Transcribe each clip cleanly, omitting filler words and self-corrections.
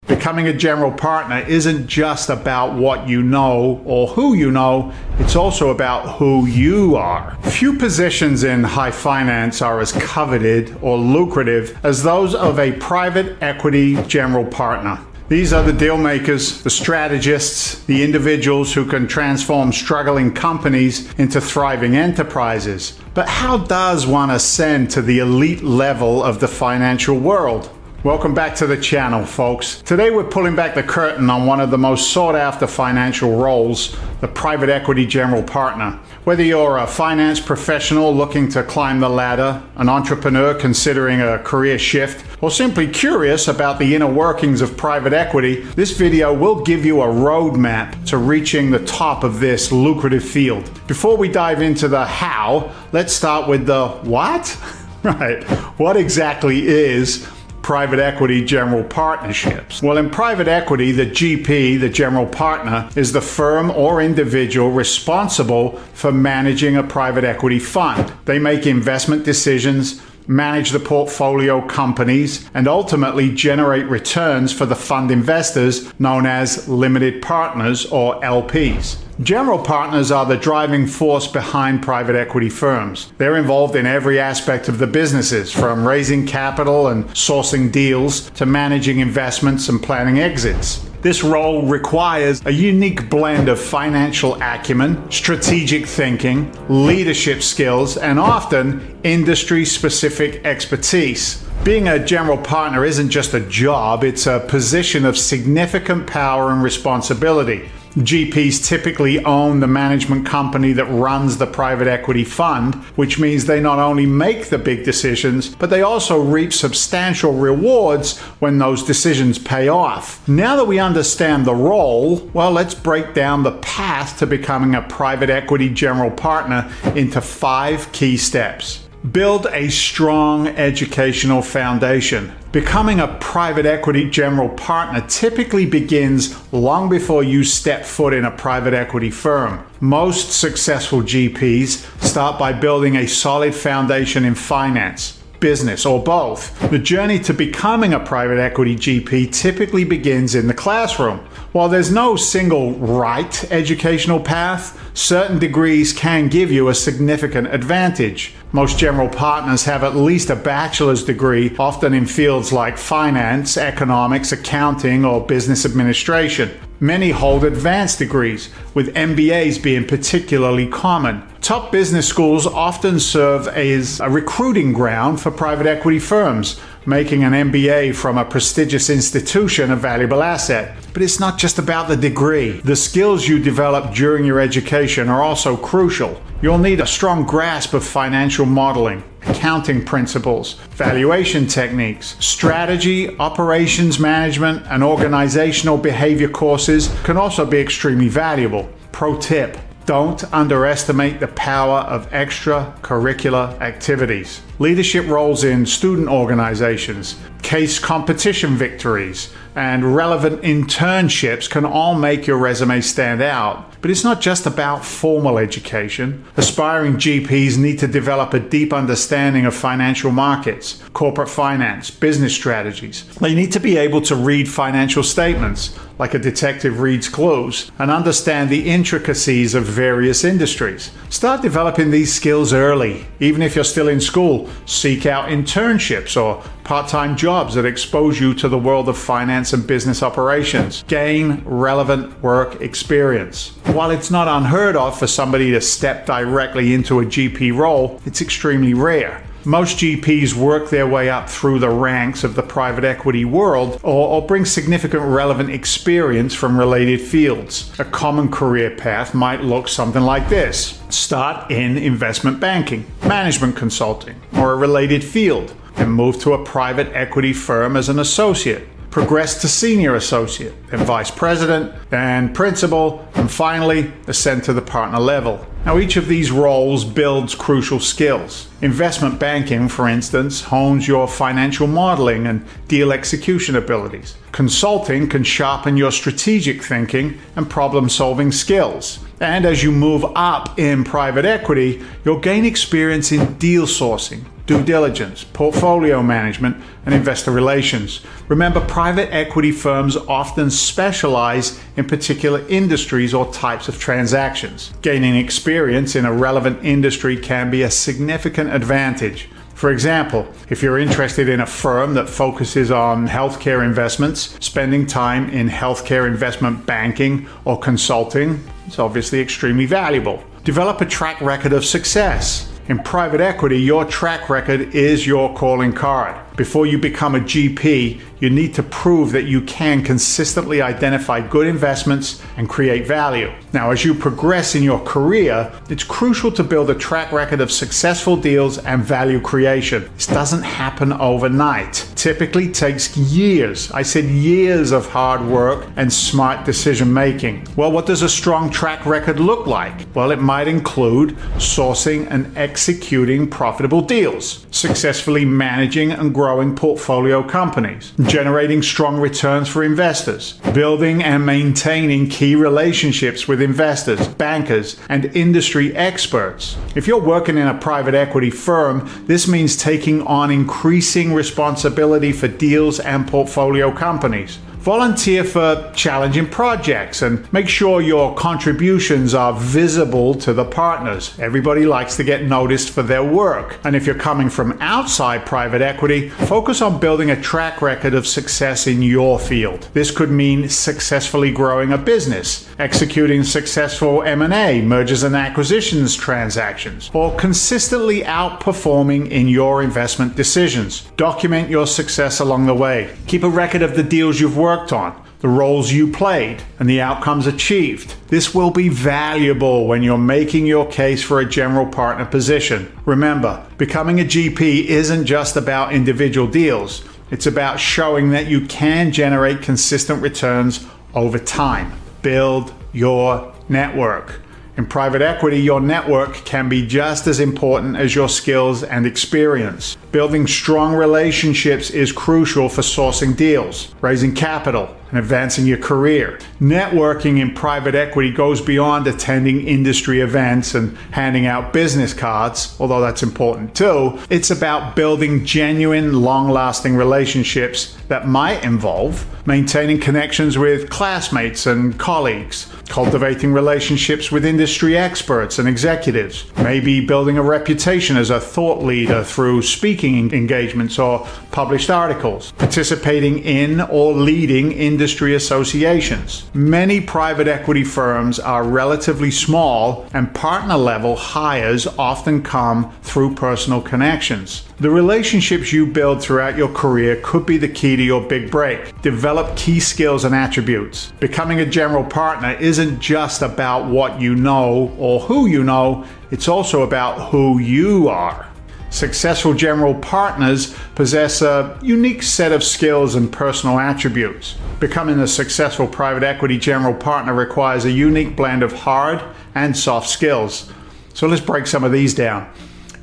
Becoming a general partner isn't just about what you know or who you know, it's also about who you are. Few positions in high finance are as coveted or lucrative as those of a private equity general partner. These are the deal makers, the strategists, the individuals who can transform struggling companies into thriving enterprises. But how does one ascend to the elite level of the financial world? Welcome back to the channel, folks. Today we're pulling back the curtain on one of the most sought after financial roles, the private equity general partner. Whether you're a finance professional looking to climb the ladder, an entrepreneur considering a career shift, or simply curious about the inner workings of private equity, this video will give you a roadmap to reaching the top of this lucrative field. Before we dive into the how, let's start with the what? Right, what exactly is private equity general partnerships? Well, in private equity, the GP, the general partner, is the firm or individual responsible for managing a private equity fund. They make investment decisions, manage the portfolio companies, and ultimately generate returns for the fund investors known as limited partners or LPs. General partners are the driving force behind private equity firms. They're involved in every aspect of the businesses, from raising capital and sourcing deals to managing investments and planning exits. This role requires a unique blend of financial acumen, strategic thinking, leadership skills, and often industry-specific expertise. Being a general partner isn't just a job, it's a position of significant power and responsibility. GPs typically own the management company that runs the private equity fund, which means they not only make the big decisions, but they also reap substantial rewards when those decisions pay off. Now that we understand the role, well, let's break down the path to becoming a private equity general partner into 5 key steps. Build a strong educational foundation. Becoming a private equity general partner typically begins long before you step foot in a private equity firm. Most successful GPs start by building a solid foundation in finance, business, or both. The journey to becoming a private equity GP typically begins in the classroom. While there's no single right educational path, certain degrees can give you a significant advantage. Most general partners have at least a bachelor's degree, often in fields like finance, economics, accounting, or business administration. Many hold advanced degrees, with MBAs being particularly common. Top business schools often serve as a recruiting ground for private equity firms, making an MBA from a prestigious institution a valuable asset. But it's not just about the degree. The skills you develop during your education are also crucial. You'll need a strong grasp of financial modeling, accounting principles, valuation techniques, strategy, operations management, and organizational behavior courses can also be extremely valuable. Pro tip: don't underestimate the power of extracurricular activities. Leadership roles in student organizations, case competition victories, and relevant internships can all make your resume stand out. But it's not just about formal education. Aspiring GPs need to develop a deep understanding of financial markets, corporate finance, business strategies. They need to be able to read financial statements, like a detective reads clues, and understand the intricacies of various industries. Start developing these skills early. Even if you're still in school, seek out internships or part-time jobs that expose you to the world of finance and business operations. Gain relevant work experience. While it's not unheard of for somebody to step directly into a GP role, it's extremely rare. Most GPs work their way up through the ranks of the private equity world or bring significant relevant experience from related fields. A common career path might look something like this. Start in investment banking, management consulting, or a related field, and move to a private equity firm as an associate. Progress to senior associate, then vice president, then principal, and finally ascend to the partner level. Now, each of these roles builds crucial skills. Investment banking, for instance, hones your financial modeling and deal execution abilities. Consulting can sharpen your strategic thinking and problem-solving skills. And as you move up in private equity, you'll gain experience in deal sourcing, due diligence, portfolio management, and investor relations. Remember, private equity firms often specialize in particular industries or types of transactions. Gaining experience in a relevant industry can be a significant advantage. For example, if you're interested in a firm that focuses on healthcare investments, spending time in healthcare investment banking or consulting is obviously extremely valuable. Develop a track record of success. In private equity, your track record is your calling card. Before you become a GP, you need to prove that you can consistently identify good investments and create value. Now, as you progress in your career, it's crucial to build a track record of successful deals and value creation. This doesn't happen overnight. Typically takes years. I said years of hard work and smart decision making. Well, what does a strong track record look like? Well, it might include sourcing and executing profitable deals, successfully managing and growing portfolio companies, generating strong returns for investors, building and maintaining key relationships with investors, bankers, and industry experts. If you're working in a private equity firm, this means taking on increasing responsibility for deals and portfolio companies. Volunteer for challenging projects and make sure your contributions are visible to the partners. Everybody likes to get noticed for their work. And if you're coming from outside private equity, focus on building a track record of success in your field. This could mean successfully growing a business, executing successful M&A, mergers and acquisitions transactions, or consistently outperforming in your investment decisions. Document your success along the way. Keep a record of the deals you've worked on, the roles you played, and the outcomes achieved. This will be valuable when you're making your case for a general partner position. Remember, becoming a GP isn't just about individual deals. It's about showing that you can generate consistent returns over time. Build your network. In private equity, your network can be just as important as your skills and experience. Building strong relationships is crucial for sourcing deals, raising capital, and advancing your career. Networking in private equity goes beyond attending industry events and handing out business cards, although that's important too. It's about building genuine, long-lasting relationships that might involve maintaining connections with classmates and colleagues, cultivating relationships with industry experts and executives, maybe building a reputation as a thought leader through speaking engagements or published articles, participating in or leading industry associations. Many private equity firms are relatively small, and partner-level hires often come through personal connections. The relationships you build throughout your career could be the key to your big break. Develop key skills and attributes. Becoming a general partner isn't just about what you know or who you know, it's also about who you are. Successful general partners possess a unique set of skills and personal attributes. Becoming a successful private equity general partner requires a unique blend of hard and soft skills. So let's break some of these down.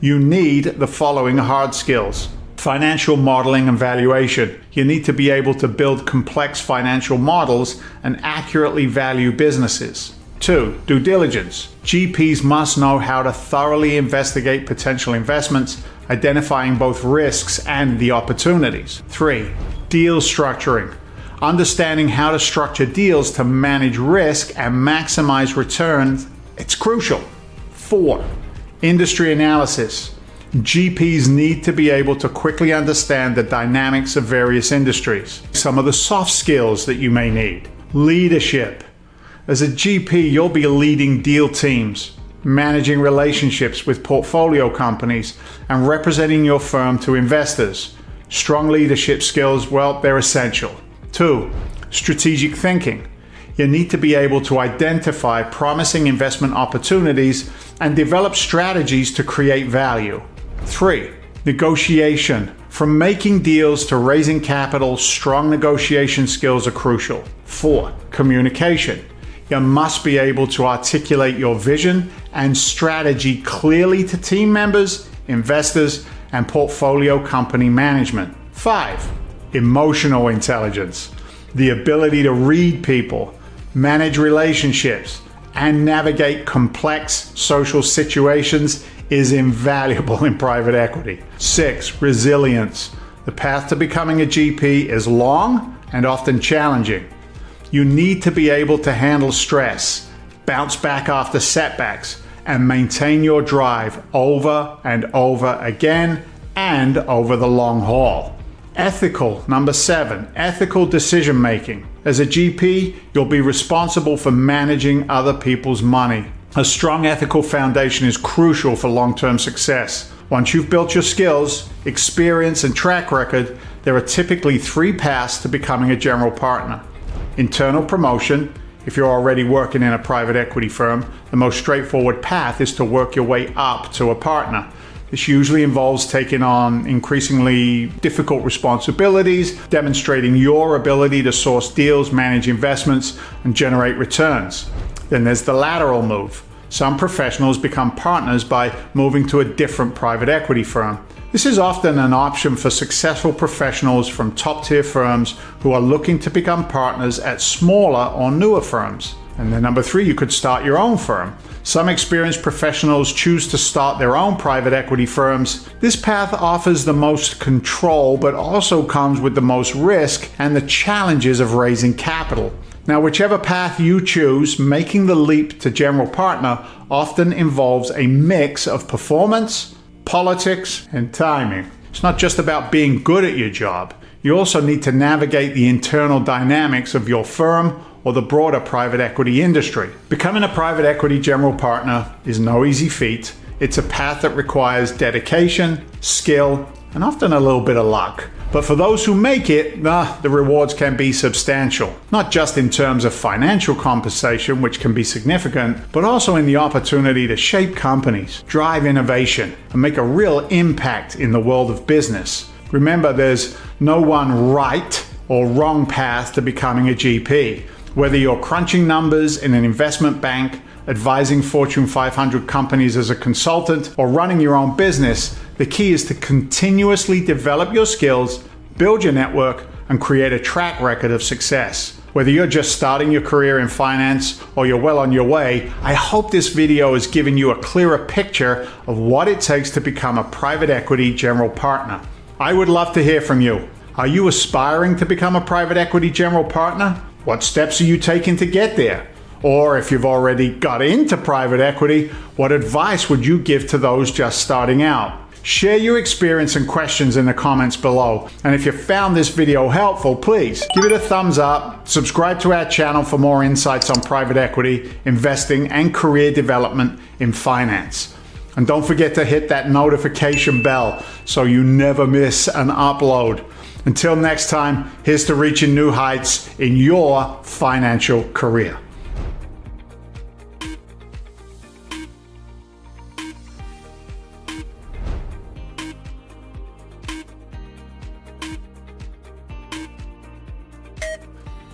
You need the following hard skills. Financial modeling and valuation. You need to be able to build complex financial models and accurately value businesses. 2. Due diligence. GPs must know how to thoroughly investigate potential investments, identifying both risks and the opportunities. 3. Deal structuring. Understanding how to structure deals to manage risk and maximize returns, it's crucial. 4. Industry analysis. GPs need to be able to quickly understand the dynamics of various industries. Some of the soft skills that you may need. Leadership. As a GP, you'll be leading deal teams, managing relationships with portfolio companies, and representing your firm to investors. Strong leadership skills, well, they're essential. 2. Strategic thinking. You need to be able to identify promising investment opportunities and develop strategies to create value. 3. Negotiation. From making deals to raising capital, strong negotiation skills are crucial. 4. Communication. You must be able to articulate your vision and strategy clearly to team members, investors, and portfolio company management. 5. Emotional intelligence. The ability to read people, manage relationships, and navigate complex social situations is invaluable in private equity. 6, resilience. The path to becoming a GP is long and often challenging. You need to be able to handle stress, bounce back after setbacks, and maintain your drive over and over again and over the long haul. Ethical, number 7, ethical decision making. As a GP, you'll be responsible for managing other people's money. A strong ethical foundation is crucial for long-term success. Once you've built your skills, experience, and track record, there are typically 3 paths to becoming a general partner. Internal promotion. If you're already working in a private equity firm, the most straightforward path is to work your way up to a partner. This usually involves taking on increasingly difficult responsibilities, demonstrating your ability to source deals, manage investments, and generate returns. Then there's the lateral move. Some professionals become partners by moving to a different private equity firm. This is often an option for successful professionals from top-tier firms who are looking to become partners at smaller or newer firms. And then number 3, you could start your own firm. Some experienced professionals choose to start their own private equity firms. This path offers the most control, but also comes with the most risk and the challenges of raising capital. Now, whichever path you choose, making the leap to general partner often involves a mix of performance, politics, and timing. It's not just about being good at your job. You also need to navigate the internal dynamics of your firm or the broader private equity industry. Becoming a private equity general partner is no easy feat. It's a path that requires dedication, skill, and often a little bit of luck. But for those who make it, the rewards can be substantial. Not just in terms of financial compensation, which can be significant, but also in the opportunity to shape companies, drive innovation, and make a real impact in the world of business. Remember, there's no one right or wrong path to becoming a GP. Whether you're crunching numbers in an investment bank, advising Fortune 500 companies as a consultant, or running your own business, the key is to continuously develop your skills, build your network, and create a track record of success. Whether you're just starting your career in finance or you're well on your way, I hope this video has given you a clearer picture of what it takes to become a private equity general partner. I would love to hear from you. Are you aspiring to become a private equity general partner? What steps are you taking to get there? Or if you've already got into private equity, what advice would you give to those just starting out? Share your experience and questions in the comments below. And if you found this video helpful, please give it a thumbs up, subscribe to our channel for more insights on private equity, investing, and career development in finance. And don't forget to hit that notification bell so you never miss an upload. Until next time, here's to reaching new heights in your financial career.